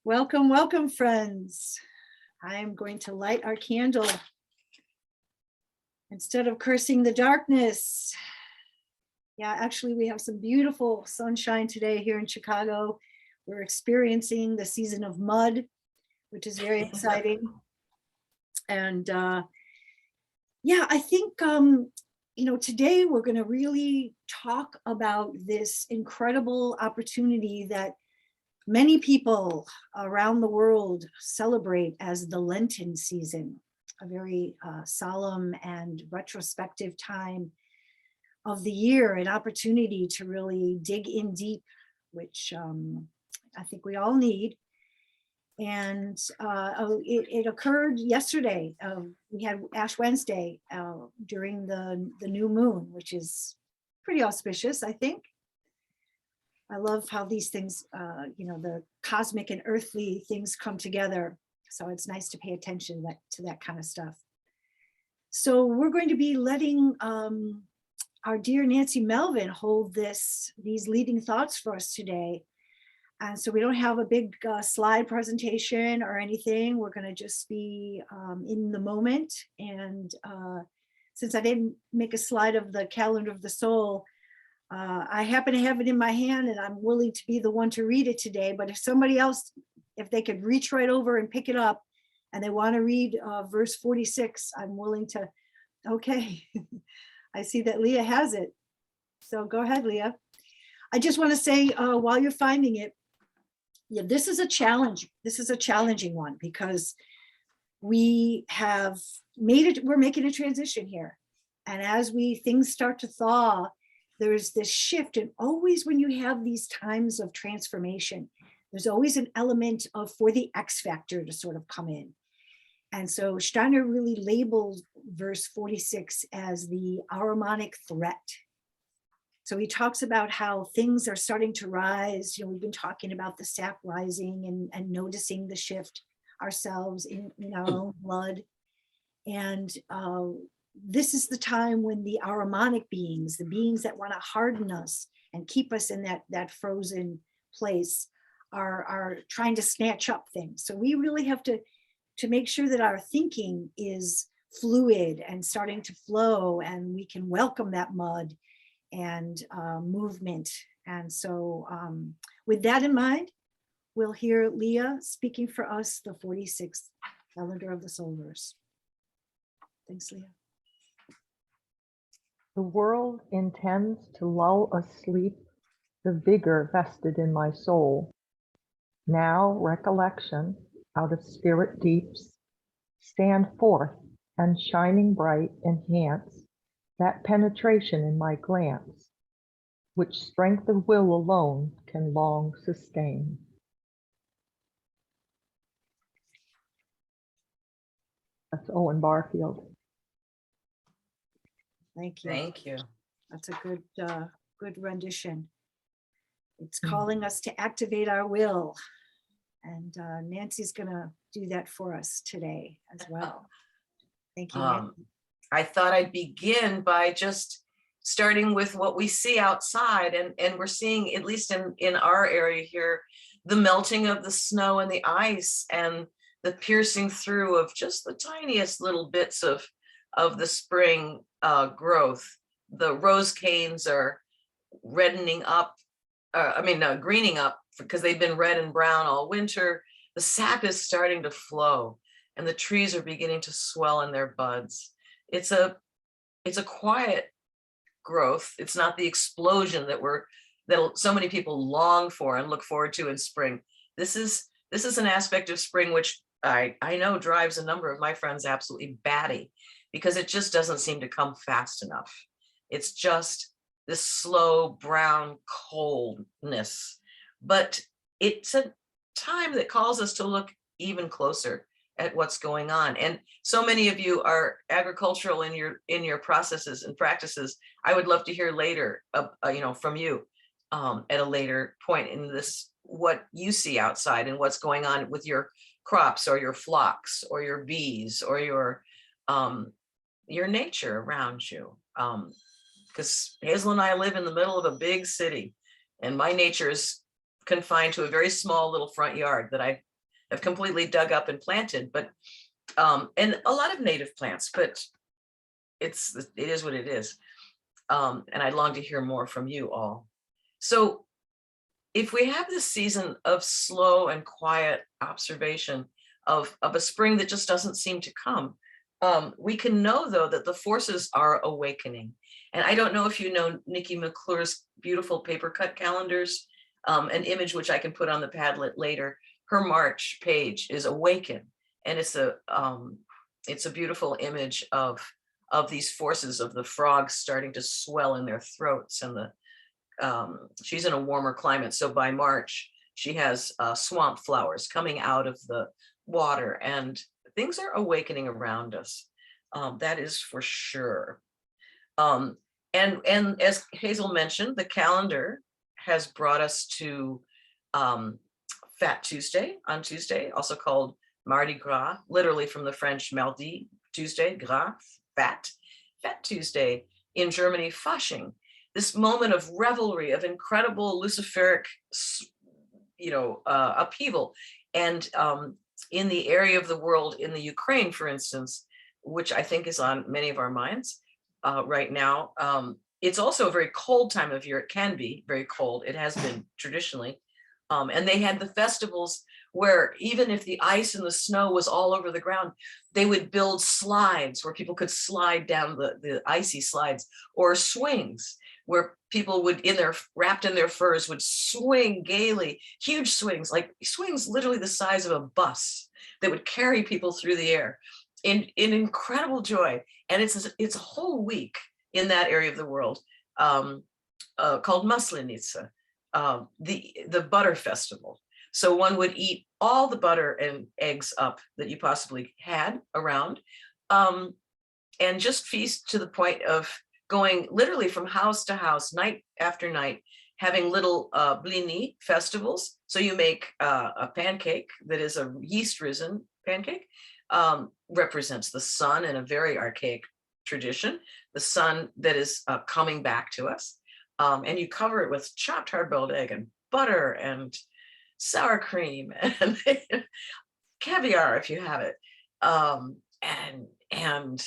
Welcome, welcome, friends. I am going to light our candle instead of cursing the darkness. Yeah, actually, we have some beautiful sunshine today here in Chicago. We're experiencing the season of mud, which is very exciting. And yeah, I think, today we're going to really talk about this incredible opportunity that many people around the world celebrate as the Lenten season, a very solemn and retrospective time of the year, an opportunity to really dig in deep, which I think we all need. And it occurred yesterday. We had Ash Wednesday during the new moon, which is pretty auspicious, I think. I love how these things, the cosmic and earthly things come together. So it's nice to pay attention to that kind of stuff. So we're going to be letting our dear Nancy Melvin hold these leading thoughts for us today. And so we don't have a big slide presentation or anything. We're going to just be in the moment. And since I didn't make a slide of the calendar of the soul, I happen to have it in my hand and I'm willing to be the one to read it today. But if somebody else, if they could reach right over and pick it up and they want to read verse 46, I'm willing to. Okay. I see that Leah has it. So go ahead, Leah. I just want to say while you're finding it, yeah, this is a challenge. This is a challenging one because we have made it, we're making a transition here. And as things start to thaw, there's this shift. And always when you have these times of transformation, there's always an element for the X factor to sort of come in. And so Steiner really labeled verse 46 as the Harmonic Threat. So he talks about how things are starting to rise. We've been talking about the sap rising and noticing the shift ourselves in our own blood. And this is the time when the Ahrimanic beings, the beings that want to harden us and keep us in that frozen place, are trying to snatch up things. So we really have to make sure that our thinking is fluid and starting to flow, and we can welcome that mud and movement. And so with that in mind, we'll hear Leah speaking for us the 46th calendar of the soul verse. Thanks, Leah. The world intends to lull asleep the vigor vested in my soul. Now recollection out of spirit deeps stand forth and shining bright enhance that penetration in my glance, which strength of will alone can long sustain. That's Owen Barfield. Thank you. Thank you. That's a good rendition. It's calling us to activate our will. And Nancy's going to do that for us today as well. Thank you, Nancy. I thought I'd begin by just starting with what we see outside. And we're seeing, at least in our area here, the melting of the snow and the ice and the piercing through of just the tiniest little bits of the spring growth. The rose canes are reddening up, greening up because they've been red and brown all winter. The sap is starting to flow and the trees are beginning to swell in their buds. It's a quiet growth. It's not the explosion that so many people long for and look forward to in spring. This is an aspect of spring which I know drives a number of my friends absolutely batty, because it just doesn't seem to come fast enough. It's just this slow brown coldness, but it's a time that calls us to look even closer at what's going on. And so many of you are agricultural in your processes and practices. I would love to hear later, from you at a later point in this, what you see outside and what's going on with your crops or your flocks or your bees or your nature around you. Because Hazel and I live in the middle of a big city, and my nature is confined to a very small little front yard that I have completely dug up and planted, but and a lot of native plants, but it is what it is. And I long to hear more from you all. So if we have this season of slow and quiet observation of a spring that just doesn't seem to come, we can know, though, that the forces are awakening. And I don't know if you know Nikki McClure's beautiful paper cut calendars, an image which I can put on the Padlet later. Her March page is Awaken, and it's a beautiful image of these forces, of the frogs starting to swell in their throats, and she's in a warmer climate, so by March she has swamp flowers coming out of the water, and things are awakening around us. That is for sure. And as Hazel mentioned, the calendar has brought us to Fat Tuesday on Tuesday, also called Mardi Gras, literally from the French Mardi, Tuesday, Gras, Fat Tuesday, in Germany, Fasching. This moment of revelry, of incredible luciferic, upheaval. And in the area of the world, in the Ukraine, for instance, which I think is on many of our minds right now, it's also a very cold time of year. It can be very cold. It has been traditionally. And they had the festivals where even if the ice and the snow was all over the ground, they would build slides where people could slide down the icy slides, or swings where people would, wrapped in their furs, would swing gaily, huge swings, like swings literally the size of a bus, that would carry people through the air in incredible joy. And it's a whole week in that area of the world called Maslenitsa, the butter festival. So one would eat all the butter and eggs up that you possibly had around, and just feast to the point of going literally from house to house, night after night, having little blini festivals. So you make a pancake that is a yeast risen pancake, represents the sun in a very archaic tradition, the sun that is coming back to us. And you cover it with chopped hard-boiled egg and butter and sour cream and caviar if you have it, and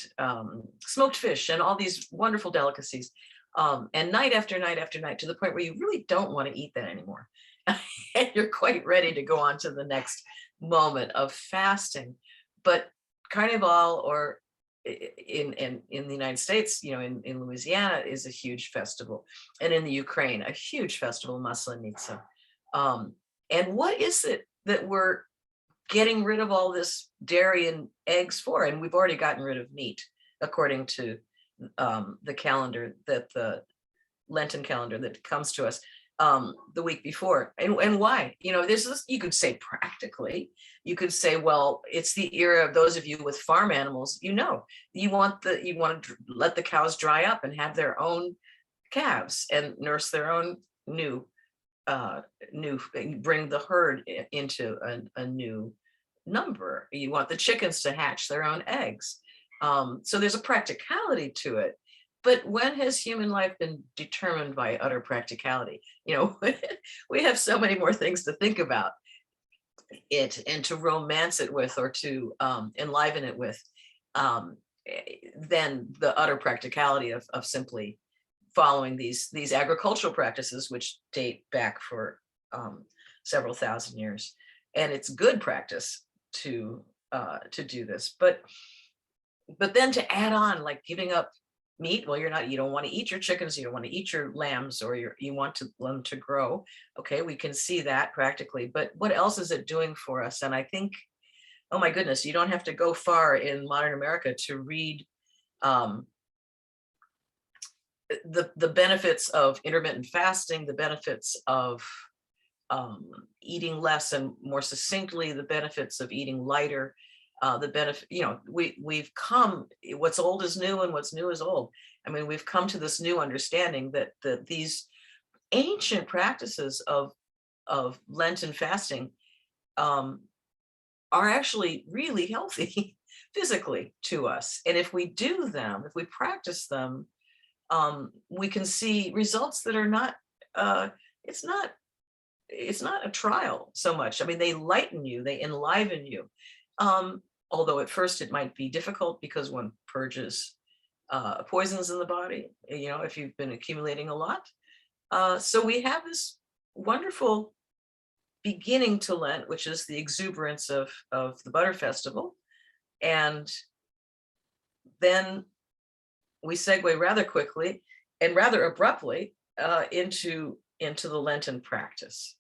smoked fish and all these wonderful delicacies, and night after night after night, to the point where you really don't want to eat that anymore. And you're quite ready to go on to the next moment of fasting. But Carnival, or in the United States, in Louisiana, is a huge festival, and in the Ukraine, a huge festival, Maslenitsa. And what is it that we're getting rid of all this dairy and eggs for? And we've already gotten rid of meat, according to the calendar, that the Lenten calendar that comes to us the week before. And why? You could say practically, you could say, well, it's the era of those of you with farm animals. You want to let the cows dry up and have their own calves and nurse their own new bring the herd into a new number. You want the chickens to hatch their own eggs. So there's a practicality to it. But when has human life been determined by utter practicality? We have so many more things to think about it and to romance it with, or to enliven it with, than the utter practicality of simply following these agricultural practices, which date back for several thousand years. And it's good practice to do this, but then to add on, like giving up meat. Well, you don't want to eat your chickens, you don't want to eat your lambs, or you want them to grow. Okay, we can see that practically, but what else is it doing for us? And I think, oh my goodness, you don't have to go far in modern America to read the benefits of intermittent fasting, the benefits of eating less, and more succinctly, the benefits of eating lighter. The benefit, we've come, what's old is new and what's new is old. I mean, we've come to this new understanding that these ancient practices of Lenten fasting are actually really healthy physically to us. And if we do them, if we practice them, we can see results that are not, it's not it's not a trial so much. I mean, they lighten you, they enliven you. Although at first it might be difficult because one purges poisons in the body, if you've been accumulating a lot. So we have this wonderful beginning to Lent, which is the exuberance of the Butter Festival. And then we segue rather quickly and rather abruptly into the Lenten practice.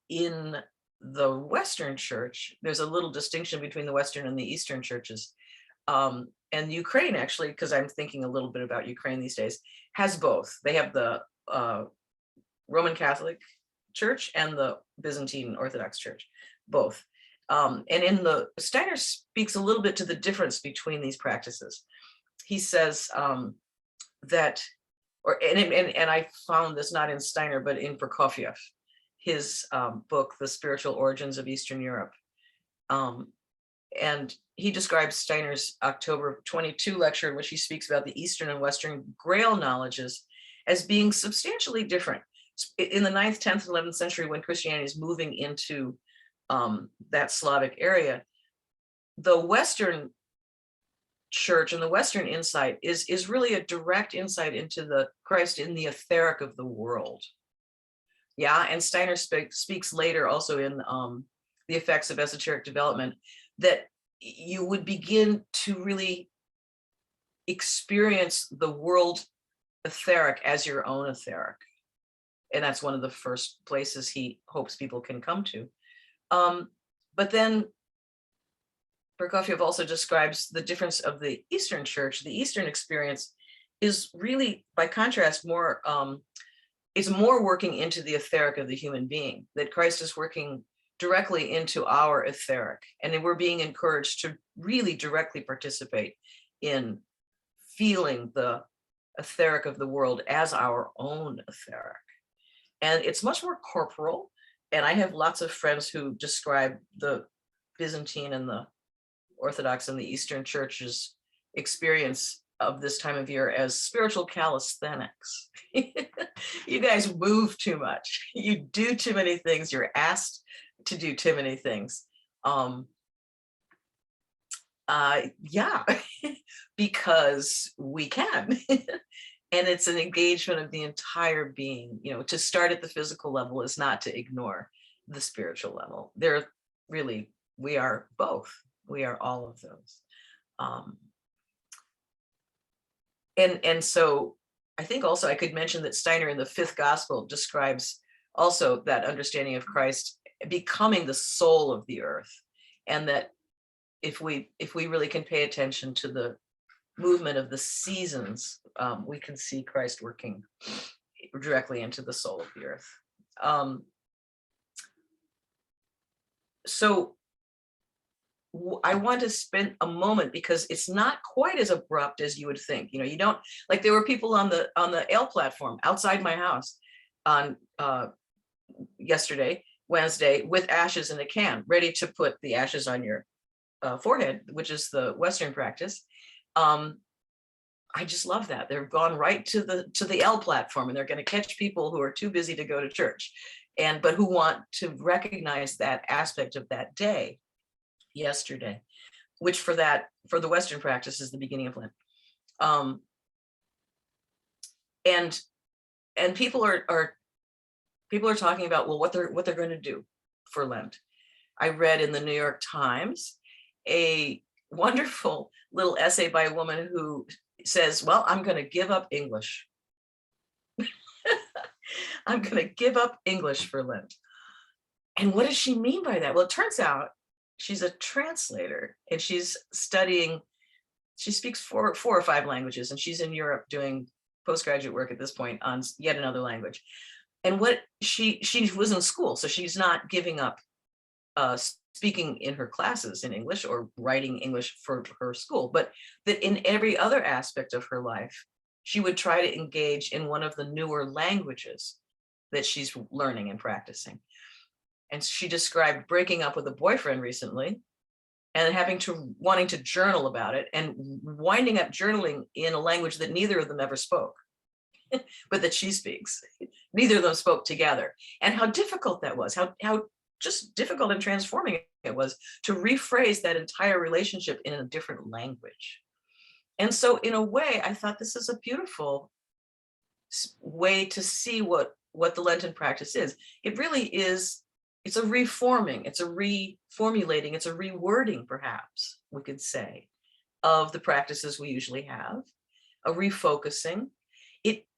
In the Western Church, there's a little distinction between the Western and the Eastern churches. And Ukraine, actually, because I'm thinking a little bit about Ukraine these days, has both. They have the Roman Catholic Church and the Byzantine Orthodox Church, both. And in the Steiner speaks a little bit to the difference between these practices. He says that, and I found this not in Steiner, but in Prokofiev, his book, The Spiritual Origins of Eastern Europe. And he describes Steiner's October 22 lecture, in which he speaks about the Eastern and Western Grail knowledges as being substantially different. In the 9th, 10th, 11th century, when Christianity is moving into that Slavic area, the Western church and the Western insight is really a direct insight into the Christ in the etheric of the world. Yeah, and Steiner speaks later also in The Effects of Esoteric Development, that you would begin to really experience the world etheric as your own etheric. And that's one of the first places he hopes people can come to. But then Prokofiev also describes the difference of the Eastern church. The Eastern experience is really, by contrast, more is more working into the etheric of the human being, that Christ is working directly into our etheric. And then we're being encouraged to really directly participate in feeling the etheric of the world as our own etheric. And it's much more corporal. And I have lots of friends who describe the Byzantine and the Orthodox and the Eastern churches' experience of this time of year as spiritual calisthenics. You guys move too much. You do too many things. You're asked to do too many things. Yeah, because we can. And it's an engagement of the entire being. To start at the physical level is not to ignore the spiritual level. They're really, we are both. We are all of those. And so I think also I could mention that Steiner in the Fifth Gospel describes also that understanding of Christ becoming the soul of the earth. And that if we really can pay attention to the movement of the seasons, we can see Christ working directly into the soul of the earth. So I want to spend a moment, because it's not quite as abrupt as you would think. You don't, like, there were people on the ale platform outside my house on Wednesday, with ashes in a can, ready to put the ashes on your forehead, which is the Western practice. I just love that. They've gone right to the L platform, and they're going to catch people who are too busy to go to church, but who want to recognize that aspect of that day, yesterday, which for the Western practice is the beginning of Lent. And people are talking about, well, what they're going to do for Lent. I read in the New York Times a wonderful little essay by a woman who says, well, I'm going to give up English. I'm going to give up English for Lent. And what does she mean by that? Well, it turns out she's a translator, and she's studying, she speaks four or five languages, and she's in Europe doing postgraduate work at this point on yet another language. And what she was in school, so she's not giving up speaking in her classes in English or writing English for her school, but that in every other aspect of her life, she would try to engage in one of the newer languages that she's learning and practicing. And she described breaking up with a boyfriend recently and wanting to journal about it, and winding up journaling in a language that neither of them ever spoke. but that she speaks. Neither of them spoke together. And how difficult that was, how just difficult and transforming it was to rephrase that entire relationship in a different language. And so in a way, I thought this is a beautiful way to see what the Lenten practice is. It really is, it's a reforming, it's a reformulating, it's a rewording, perhaps we could say, of the practices we usually have, a refocusing.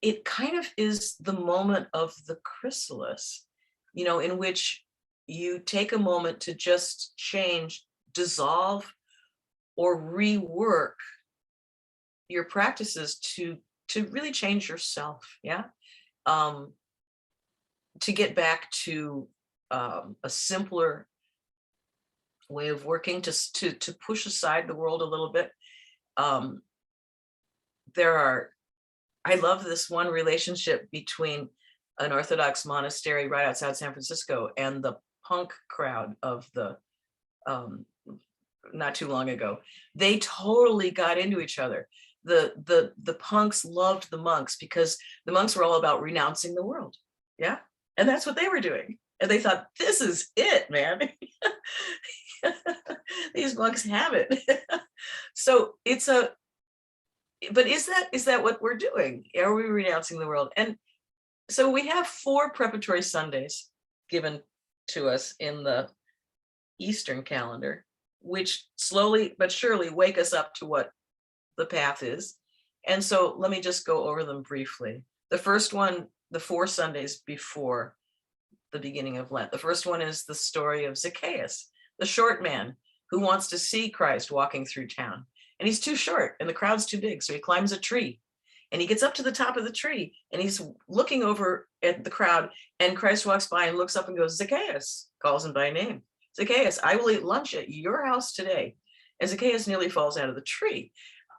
It kind of is the moment of the chrysalis, in which you take a moment to just change, dissolve, or rework your practices to really change yourself, to get back to a simpler way of working, to push aside the world a little bit. I love this one relationship between an Orthodox monastery right outside San Francisco and the punk crowd of the not too long ago. They totally got into each other. The punks loved the monks because the monks were all about renouncing the world. Yeah. And that's what they were doing. And they thought, this is it, man. These monks have it. So but is that what we're doing? Are we renouncing the world? And so we have 4 preparatory Sundays given to us in the Eastern calendar, which slowly but surely wake us up to what the path is. And so let me just go over them briefly. The first one, the 4 Sundays before the beginning of Lent. The first one is the story of Zacchaeus, the short man who wants to see Christ walking through town. And he's too short and the crowd's too big. So he climbs a tree and he gets up to the top of the tree and he's looking over at the crowd, and Christ walks by and looks up and goes, Zacchaeus, calls him by name. Zacchaeus, I will eat lunch at your house today. And Zacchaeus nearly falls out of the tree,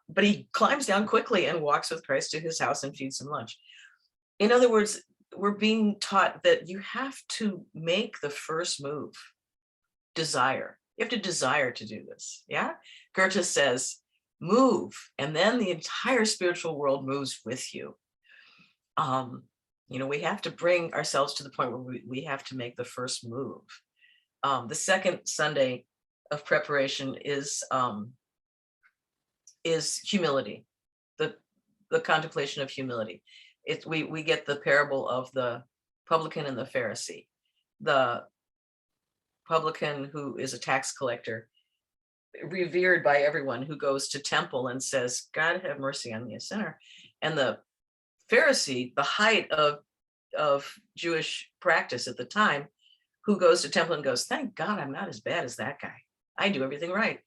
but he climbs down quickly and walks with Christ to his house and feeds him lunch. In other words, we're being taught that you have to make the first move. Desire. You have to desire to do this. Yeah. Goethe says, move, and then the entire spiritual world moves with you. We have to bring ourselves to the point where we have to make the first move. The second Sunday of preparation is humility, the contemplation of humility. We get the parable of the publican and the Pharisee. The publican, who is a tax collector, revered by everyone, who goes to temple and says, God have mercy on me, a sinner. And the Pharisee, the height of Jewish practice at the time, who goes to temple and goes, thank God I'm not as bad as that guy. I do everything right.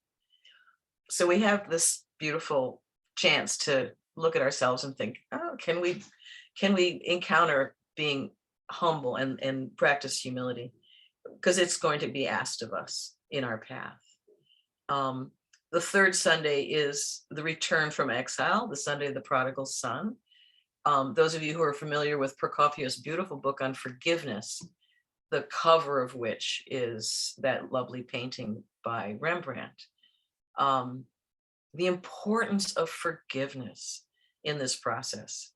So we have this beautiful chance to look at ourselves and think, oh, can we encounter being humble and practice humility? Because it's going to be asked of us in our path. The third Sunday is the return from exile, the Sunday of the prodigal son. Those of you who are familiar with Prokofiev's beautiful book on forgiveness, the cover of which is that lovely painting by Rembrandt. The importance of forgiveness in this process.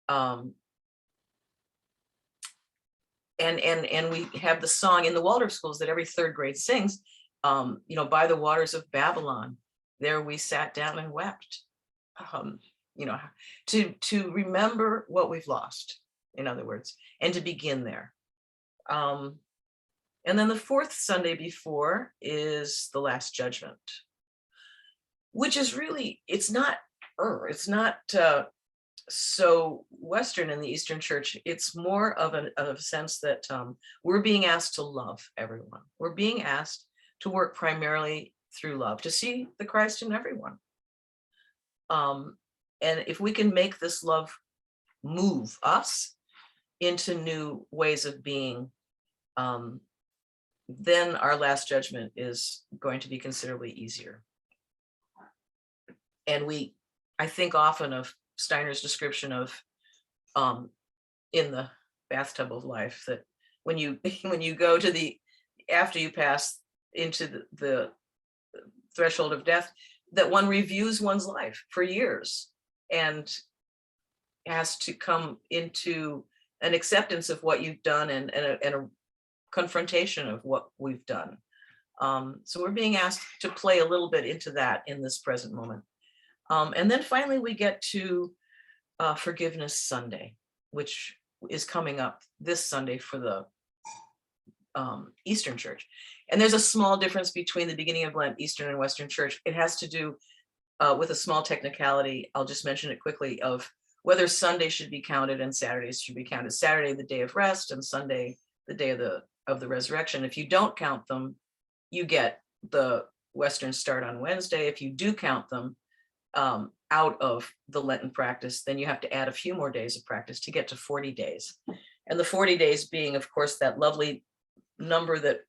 And we have the song in the Waldorf schools that every 3rd grade sings, by the waters of Babylon, there we sat down and wept, to remember what we've lost, in other words, and to begin there. And then the 4th Sunday before is the Last Judgment, which is really, it's not so Western in the Eastern Church. It's more of a sense that we're being asked to love everyone. We're being asked to work primarily through love, to see the Christ in everyone. And if we can make this love move us into new ways of being, then our Last Judgment is going to be considerably easier. And I think often of Steiner's description of in the bathtub of life, that when you go to after you pass into the threshold of death, that one reviews one's life for years. And asked to come into an acceptance of what you've done and a confrontation of what we've done. So we're being asked to play a little bit into that in this present moment. And then finally we get to Forgiveness Sunday, which is coming up this Sunday for the Eastern Church. And there's a small difference between the beginning of Lent, Eastern and Western Church. It has to do with a small technicality. I'll just mention it quickly, of whether Sunday should be counted and Saturdays should be counted. Saturday, the day of rest, and Sunday, the day of the resurrection. If you don't count them, you get the Western start on Wednesday. If you do count them out of the Lenten practice, then you have to add a few more days of practice to get to 40 days. And the 40 days being, of course, that lovely number that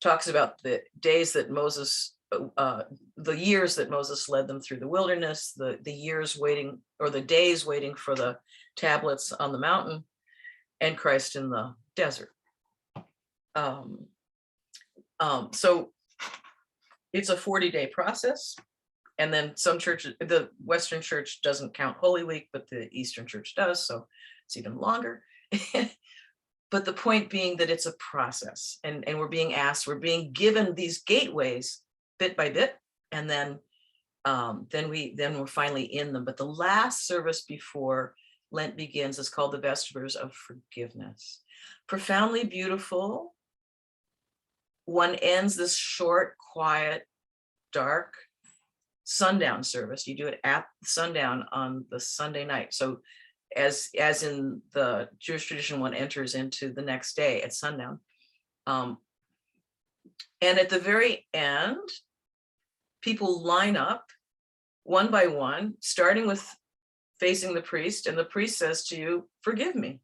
talks about the days that Moses, the years that Moses led them through the wilderness, the years waiting, or the days waiting for the tablets on the mountain, and Christ in the desert. So it's a 40-day process. And then some churches, the Western Church doesn't count Holy Week, but the Eastern Church does, so it's even longer. But the point being that it's a process, and we're being asked, we're being given these gateways bit by bit, and then we're finally in them. But the last service before Lent begins is called the Vespers of Forgiveness. Profoundly beautiful. One ends this short, quiet, dark sundown service. You do it at sundown on the Sunday night. So as in the Jewish tradition, one enters into the next day at sundown. And at the very end, people line up one by one, starting with facing the priest, and the priest says to you, "Forgive me."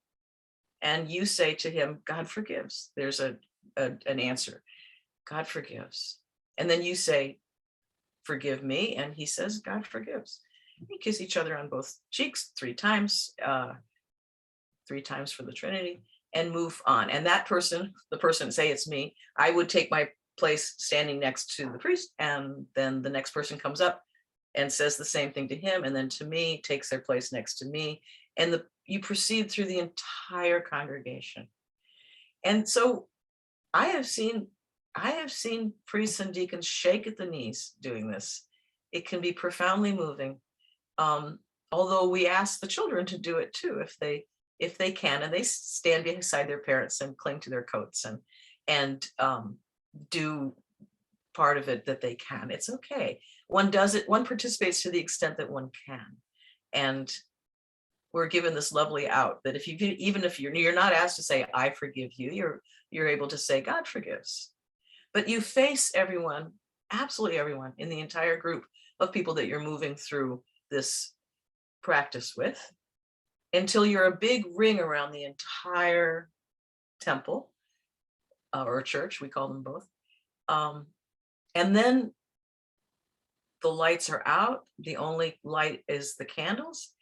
And you say to him, "God forgives." There's an answer. God forgives. And then you say, "Forgive me." And he says, "God forgives." You kiss each other on both cheeks 3 times, 3 times for the Trinity, and move on. And that person, the person, say it's me, I would take my place standing next to the priest, and then the next person comes up and says the same thing to him, and then to me, takes their place next to me. And you proceed through the entire congregation. And so I have seen priests and deacons shake at the knees doing this. It can be profoundly moving. Although we ask the children to do it too, if they can, and they stand beside their parents and cling to their coats and do part of it that they can. It's okay. One does it, one participates to the extent that one can. And we're given this lovely out that even if you're not asked to say, "I forgive you," you're able to say, "God forgives." But you face everyone, absolutely everyone in the entire group of people that you're moving through this practice with, until you're a big ring around the entire temple or church, we call them both. And then the lights are out. The only light is the candles,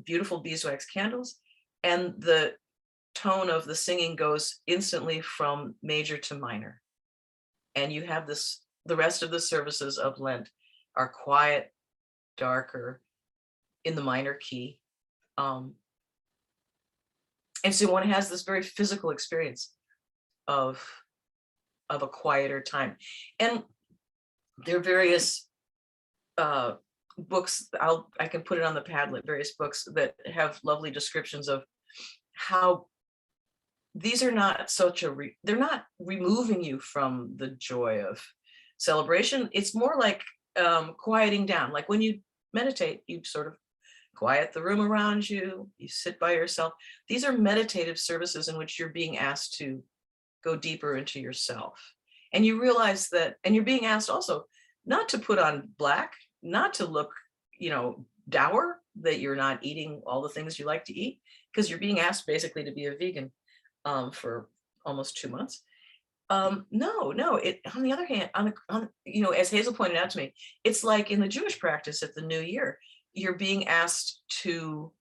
beautiful beeswax candles. And the tone of the singing goes instantly from major to minor. And you have this, the rest of the services of Lent are quiet, darker, in the minor key. And so one has this very physical experience of a quieter time. And there are various books, I can put it on the Padlet, various books that have lovely descriptions of how these are not they're not removing you from the joy of celebration. It's more like quieting down. Like when you meditate, you sort of quiet the room around you, you sit by yourself. These are meditative services in which you're being asked to go deeper into yourself. And you realize that, and you're being asked also not to put on black, not to look, dour, that you're not eating all the things you like to eat, because you're being asked basically to be a vegan for almost 2 months. No, on the other hand, as Hazel pointed out to me, it's like in the Jewish practice at the New Year, you're being asked to,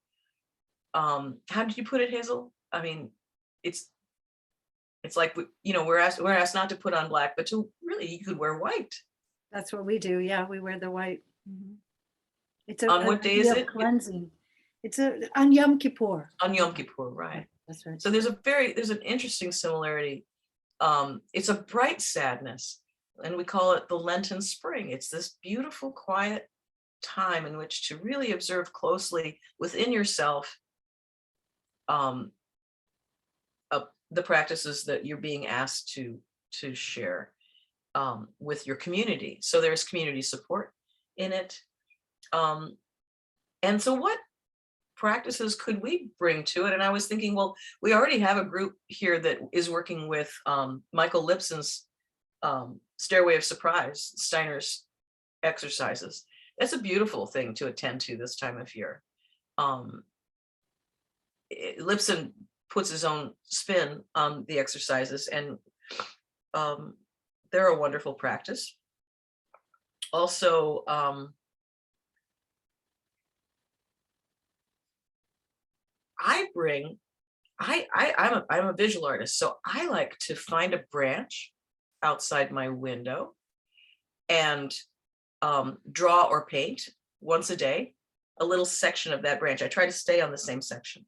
how did you put it, Hazel? I mean, it's like, we're asked not to put on black, but to really, you could wear white. That's what we do. Yeah, we wear the white. Mhm. It's On what day is idea of it? cleansing. It's on Yom Kippur. On Yom Kippur, right? That's right. So there's an interesting similarity. It's a bright sadness, and we call it the Lenten spring. It's this beautiful, quiet time in which to really observe closely within yourself the practices that you're being asked to share with your community. So there's community support in it. And so what practices could we bring to it? And I was thinking, well, we already have a group here that is working with Michael Lipson's Stairway of Surprise, Steiner's exercises. That's a beautiful thing to attend to this time of year. Lipson puts his own spin on the exercises, and they're a wonderful practice. Also, I'm a visual artist, so I like to find a branch outside my window and draw or paint once a day a little section of that branch. I try to stay on the same section.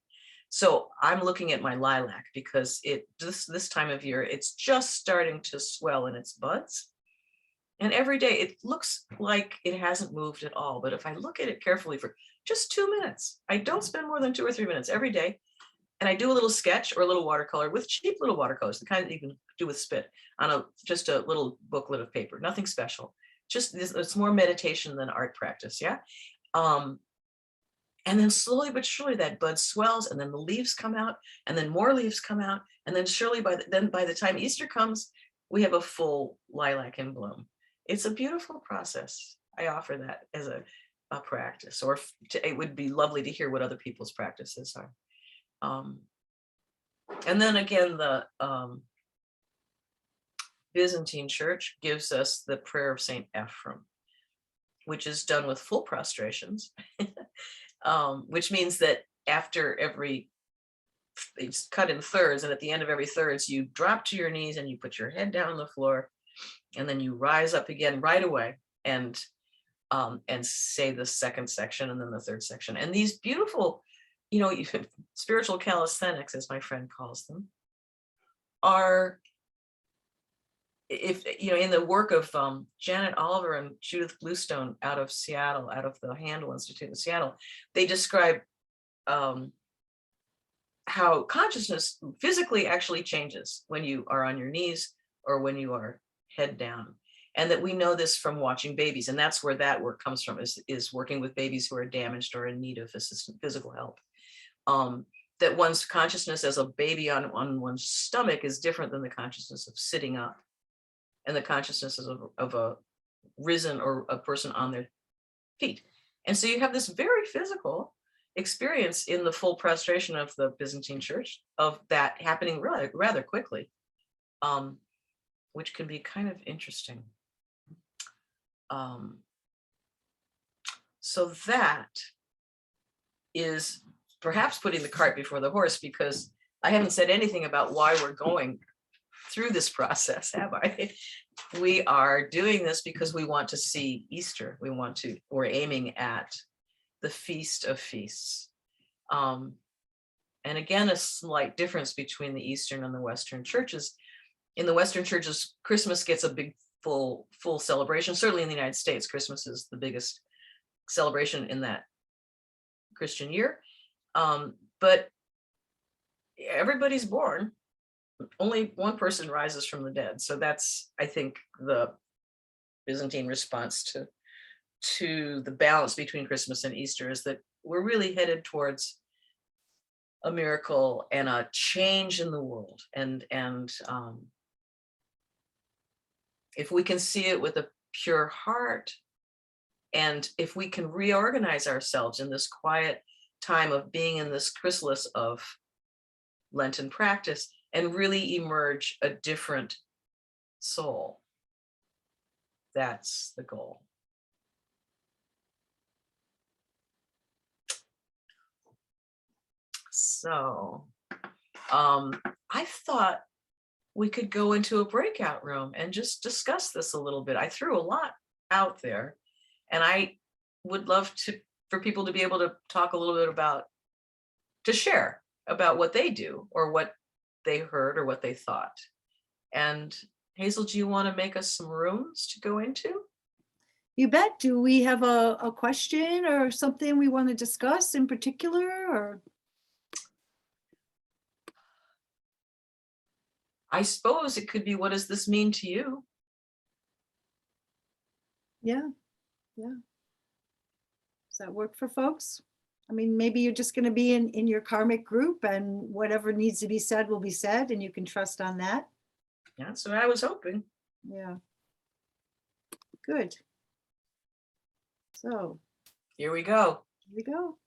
So I'm looking at my lilac because this time of year, it's just starting to swell in its buds. And every day it looks like it hasn't moved at all. But if I look at it carefully for just 2 minutes, I don't spend more than 2 or 3 minutes every day. And I do a little sketch or a little watercolor with cheap little watercolors, the kind that you can do with spit on just a little booklet of paper, nothing special. Just this, it's more meditation than art practice. Yeah. And then slowly but surely that bud swells, and then the leaves come out, and then more leaves come out. And then surely by the time Easter comes, we have a full lilac in bloom. It's a beautiful process. I offer that as a practice, or it would be lovely to hear what other people's practices are. And then again, the Byzantine Church gives us the prayer of Saint Ephrem, which is done with full prostrations, which means that after it's cut in thirds, and at the end of every thirds, you drop to your knees and you put your head down on the floor, and then you rise up again right away and say the second section and then the third section. And these beautiful, spiritual calisthenics, as my friend calls them, are, in the work of Janet Oliver and Judith Bluestone out of Seattle, out of the Handel Institute in Seattle, they describe how consciousness physically actually changes when you are on your knees or when you are head down. And that we know this from watching babies. And that's where that work comes from, is working with babies who are damaged or in need of physical help. That one's consciousness as a baby on one's stomach is different than the consciousness of sitting up, and the consciousness of a risen or a person on their feet. And so you have this very physical experience in the full prostration of the Byzantine Church of that happening rather quickly, which can be kind of interesting. So that is perhaps putting the cart before the horse, because I haven't said anything about why we're going through this process, have I? We are doing this because we want to see Easter. We're aiming at the Feast of Feasts. And again, a slight difference between the Eastern and the Western churches. In the Western churches, Christmas gets a big full celebration. Certainly in the United States, Christmas is the biggest celebration in that Christian year. But everybo's born. Only one person rises from the dead. So that's, I think, the Byzantine response to the balance between Christmas and Easter, is that we're really headed towards a miracle and a change in the world. And if we can see it with a pure heart, and if we can reorganize ourselves in this quiet time of being in this chrysalis of Lenten practice, and really emerge a different soul, that's the goal. So I thought we could go into a breakout room and just discuss this a little bit. I threw a lot out there, and I would love to for people to be able to talk a little bit about, to share about what they do or what they heard or what they thought. And Hazel, do you want to make us some rooms to go into? You bet. Do we have a question or something we want to discuss in particular, or? I suppose it could be, what does this mean to you? Yeah. Does that work for folks? I mean, maybe you're just going to be in your karmic group and whatever needs to be said will be said, and you can trust on that. That's what I was hoping. Yeah. Good. So Here we go. here we go.